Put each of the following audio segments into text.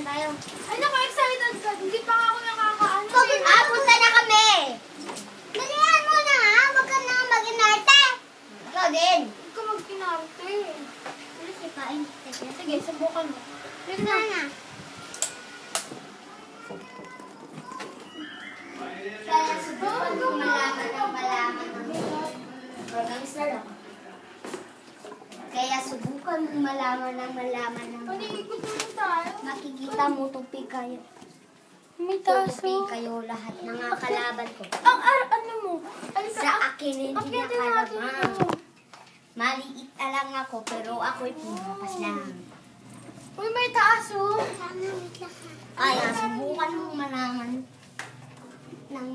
tayo. Ay, naku-excited ka. Hindi pa ako nakakaano. Punta na kami. Dalihan mo na ha. Huwag ka na mag-inarte. Ikaw din. Huwag ka mag-inarte. Ano si kain? Sige, subukan mo. Sige na. Kaya subukan ko malaman ng organizer ako. Kaya subukan mo malaman ng Panikot naman tayo. makikita mo tupi kayo. May Tutupi kayo lahat ng mga kalaban ko. ano mo? Sa akin hindi Akyatin natin nakalamang. ito. Maliit na lang ako pero ako'y pumapas lang. Uy, may taas oh. Kaya subukan mo malaman ng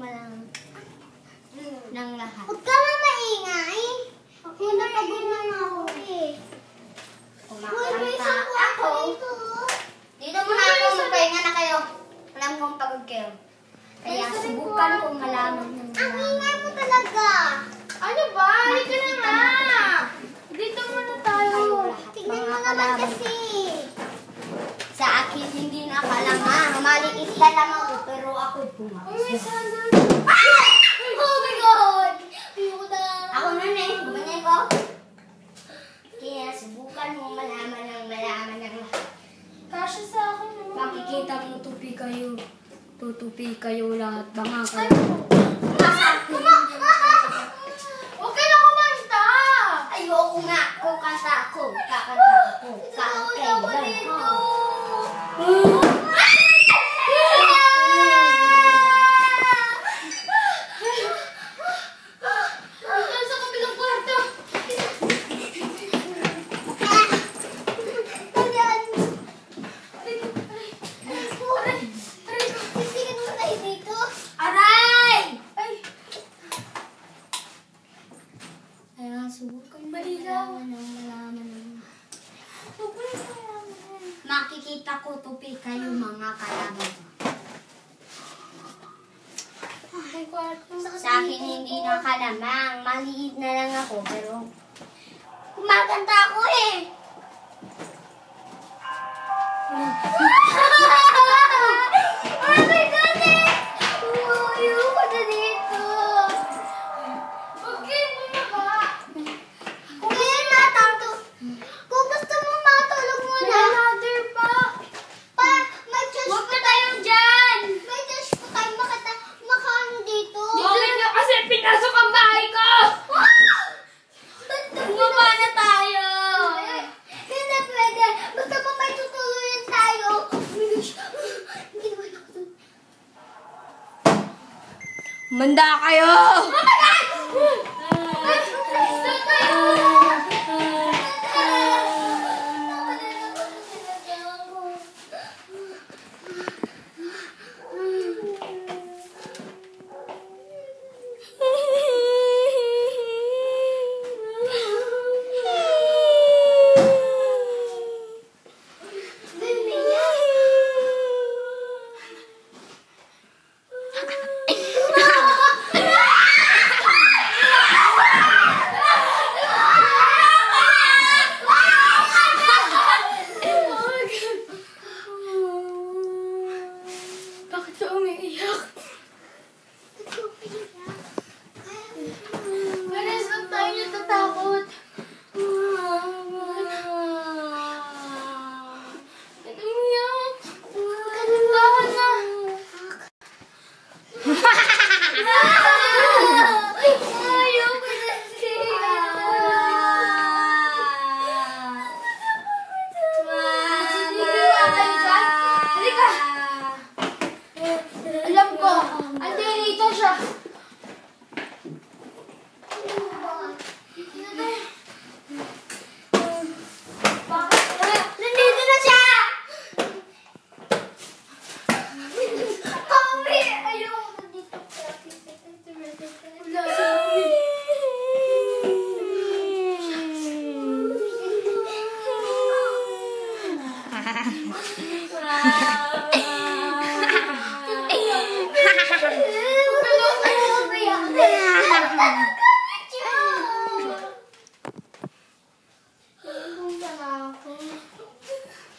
lahat. Huwag ka na maingay. Pinapagod na nga ako eh. Kumakanta ako. Dito muna ako, magpahinga na kayo. Alam kong pagod kayo. Kaya subukan kong malaman ng lahat. Ang ingay mo talaga. Ano ba? Halika na nga. Dito muna tayo. Tignan mo naman kasi. Sa akin hindi nakalamang. Maliit na lang ako pero ako'y pumapas. Uy, may sandal. Oh my God! Ako na eh. Gumanyan ko. Kaya subukan mo malaman ng lahat. Kasya sa akin. Makikita mo tutupi kayo lahat. Banga kayo. Huwag ka na kumanta. Ayoko nga. Kakanta ako. Sa kabilang kwarto. Aray! Ay, Kaya subukan mo Malilaw. malaman ng huwag mo na kailangan. makikita ko tupi kayo mga kalaban ko. Ang kwarto. Sa akin hindi nakalamang. Maliit na lang ako pero kumakanta ako eh. Oh my God eh! Ayoko na dito. Huwag kayo bumaba. Kaya natanto. Kung gusto mo matulog May muna. another pa. May church Huwag pa na tayong dyan. May church pa tayo makaano dito. Bakit nyo kasi pinasok ang bahay ko? Bumaba na tayo. Hindi pwede. Basta pa may tutuluyan tayo. Hindi naman ako dun. Manda kayo! Bakit ka umiiyak? Maris, lang tayo natatakot. Ba't umiyak? Tahan na. Ayoko na siya. Halika. Alam ko, andi rito siya. Nandito na siya! Mami! Ayoko na dito. Wala sa amin.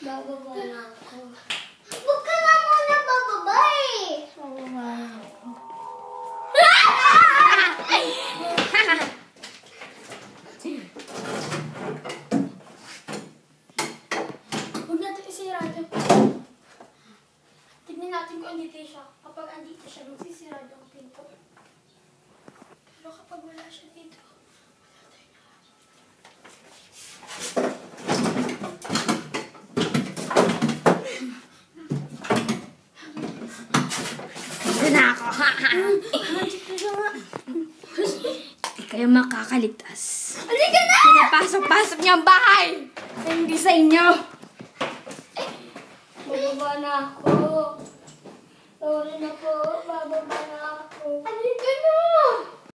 Bababa na ako. Huwag ka nga muna bababa eh. Oo nga. Huwag natin isira ito. Tignan natin kung andito siya. Kapag andito siya, magsisirado ang pinto. Pero kapag wala siya dito, wala tayo na. Ito na ako. Hindi kayo makakaligtas. Halika na! Pinapasok-pasok niyo ang bahay. Hindi sa inyo. Bababa na ako. Sorry na po, bababa na ako. Halika na!